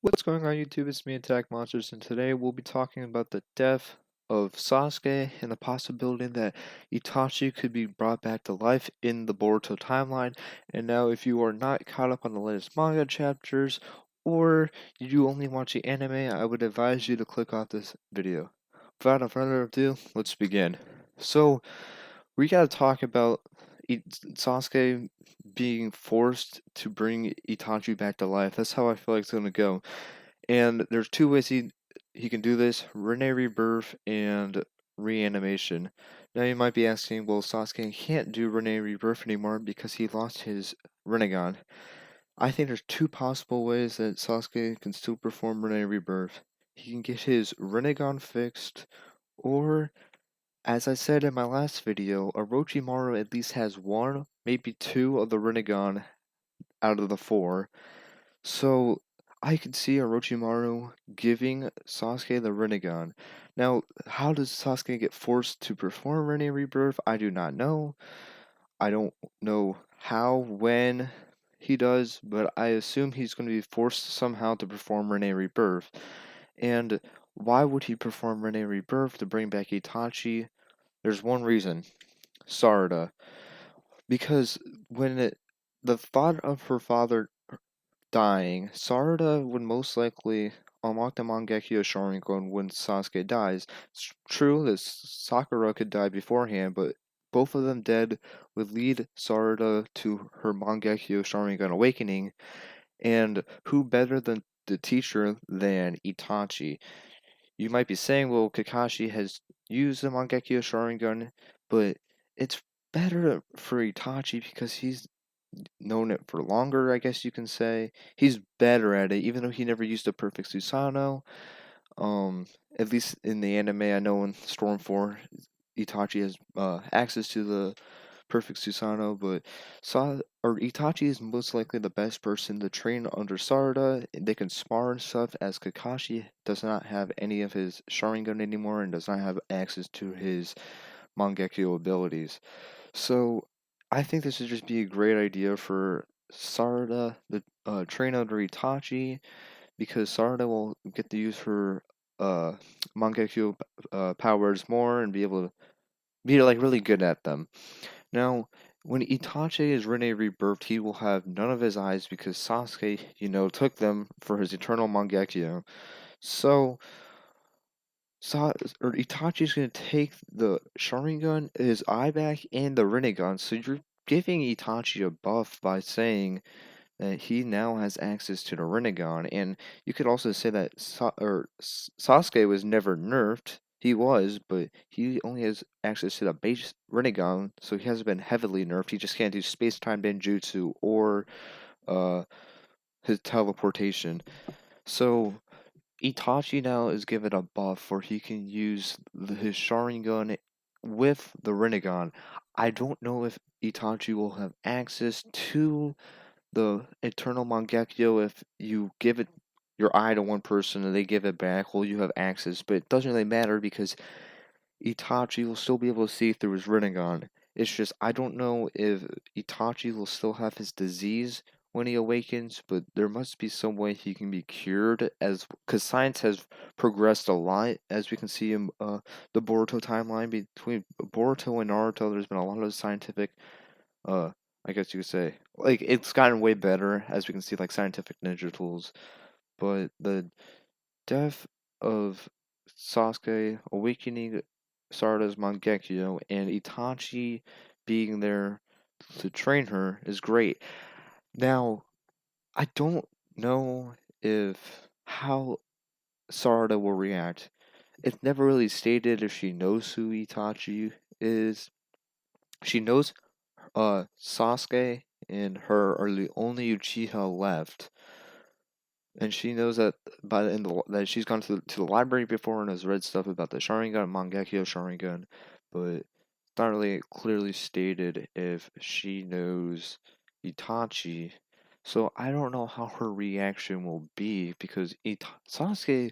What's going on YouTube? It's me, Attack Monsters, and today we'll be talking about the death of Sasuke and the possibility that Itachi could be brought back to life in the Boruto timeline. And now, if you are not caught up on the latest manga chapters, or you only watch the anime, I would advise you to click off this video. Without further ado, let's begin. So, we gotta talk about Sasuke being forced to bring Itachi back to life. That's how I feel like it's gonna go. And there's two ways he can do this: Rene Rebirth and Reanimation. Now you might be asking, well, Sasuke can't do Rene Rebirth anymore because he lost his Rinnegan. I think there's two possible ways that Sasuke can still perform Rene Rebirth. He can get his Rinnegan fixed, or, as I said in my last video, Orochimaru at least has one, maybe two of the Rinnegan out of the four. So I could see Orochimaru giving Sasuke the Rinnegan. Now, how does Sasuke get forced to perform Rinne Rebirth? I do not know. I don't know how, when he does, but I assume he's going to be forced somehow to perform Rinne Rebirth. And why would he perform Rinne Rebirth to bring back Itachi? There's one reason: Sarada. Because the thought of her father dying, Sarada would most likely unlock the Mangekyo Sharingan when Sasuke dies. It's true that Sakura could die beforehand, but both of them dead would lead Sarada to her Mangekyo Sharingan awakening, and who better than the teacher than Itachi? You might be saying, well, Kakashi has used the Mangekyo Sharingan, but it's better for Itachi because he's known it for longer, I guess you can say. He's better at it, even though he never used a perfect Susanoo. Um, at least in the anime, I know in Storm 4, Itachi has access to the perfect Susanoo, but Itachi is most likely the best person to train under Sarada. They can spar and stuff, as Kakashi does not have any of his Sharingan anymore and does not have access to his Mangekyo abilities. So I think this would just be a great idea for Sarada, the train under Itachi, because Sarada will get to use her uh, Mangekyo powers more and be able to be like really good at them. Now, when Itachi is Rene rebirthed, he will have none of his eyes because Sasuke, took them for his eternal Mangekyo. So Itachi's gonna take the Sharingan, his eye back, and the Rinnegan. So you're giving Itachi a buff by saying that he now has access to the Rinnegan. And you could also say that Sasuke was never nerfed. He was, but he only has access to the base Rinnegan, so he hasn't been heavily nerfed. He just can't do space-time Benjutsu or uh his teleportation. So Itachi now is given a buff where he can use his Sharingan with the Rinnegan. I don't know if Itachi will have access to the Eternal Mangekyo if you give it your eye to one person and they give it back. Well, you have access, but it doesn't really matter because Itachi will still be able to see through his Rinnegan. It's just, I don't know if Itachi will still have his disease when he awakens, but there must be some way he can be cured, as because science has progressed a lot, as we can see in the Boruto timeline. Between Boruto and Naruto, there's been a lot of scientific, uh, I guess you could say, like, it's gotten way better, as we can see, like, scientific ninja tools. But the death of Sasuke, awakening Sarada's Mangekyo, and Itachi being there to train her is great. Now, I don't know if how Sarada will react. It's never really stated if she knows who Itachi is. She knows Sasuke and her are the only Uchiha left. And she knows that that she's gone to the library before and has read stuff about the Sharingan, Mangekyo Sharingan, but it's not really clearly stated if she knows Itachi. So I don't know how her reaction will be because Sasuke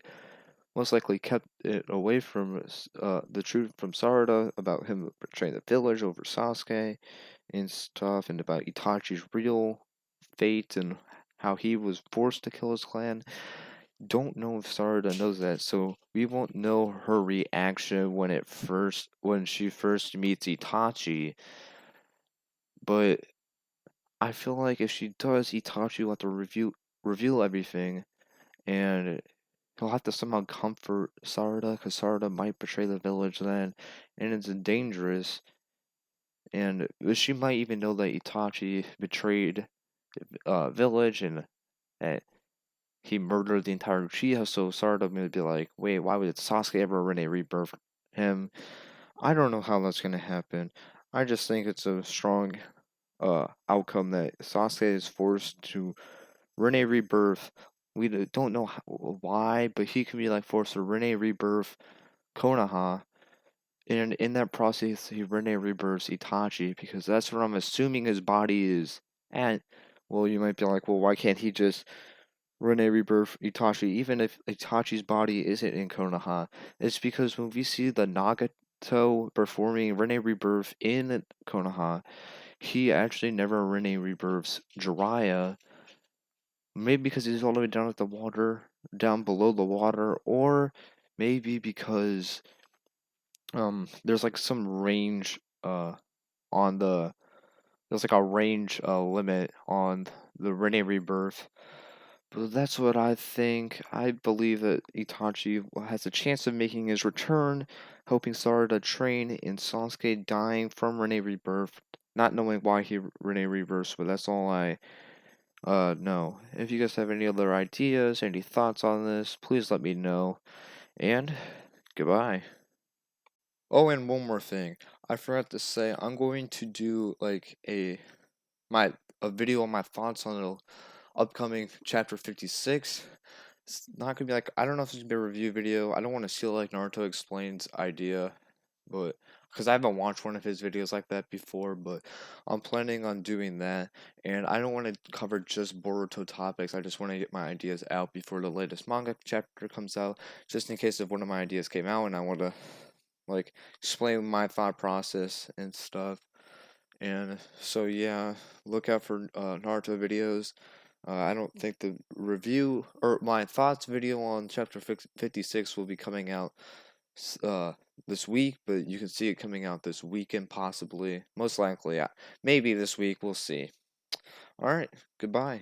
most likely kept it away from the truth from Sarada about him betraying the village over Sasuke and stuff, and about Itachi's real fate and how he was forced to kill his clan. don't know if Sarada knows that, so we won't know her reaction when she first meets Itachi. But I feel like if she does, Itachi will have to reveal everything, and he'll have to somehow comfort Sarada, because Sarada might betray the village then, and it's dangerous. And she might even know that Itachi betrayed village and that he murdered the entire Uchiha, so Sarada may be like, wait, why would Sasuke ever Rene rebirth him? I don't know how that's gonna happen. I just think it's a strong outcome that Sasuke is forced to Rene rebirth. We don't know why, but he can be like forced to Rene rebirth Konoha. And in that process, he Rene rebirths Itachi because that's what I'm assuming his body is at. Well, you might be like, well, why can't he just Rene rebirth Itachi, even if Itachi's body isn't in Konoha? It's because when we see the Nagato performing Rene rebirth in Konoha, he actually never Rene rebirths Jiraiya. Maybe because he's all the way down at the water, down below the water, or maybe because there's like some range on the there's like a range limit on the Rene rebirth. But that's what I think. I believe that Itachi has a chance of making his return, helping Sarada train, and Sasuke dying from Rene rebirth, not knowing why he Rene rebirths, but that's all I know. If you guys have any other ideas, any thoughts on this, please let me know. And goodbye. Oh, and one more thing. I forgot to say, I'm going to do like my a video on my thoughts on the upcoming chapter 56. It's not gonna be like, I don't know if it's gonna be a review video. I don't want to steal like Naruto explains idea, but because I haven't watched one of his videos like that before, but I'm planning on doing that. And I don't want to cover just Boruto topics. I just want to get my ideas out before the latest manga chapter comes out, just in case if one of my ideas came out and I want to like explain my thought process and stuff. And so yeah, look out for Naruto videos. I don't think the review or my thoughts video on chapter 56 will be coming out uh, this week, but you can see it coming out this weekend possibly. Most likely, maybe this week. We'll see. All right, goodbye.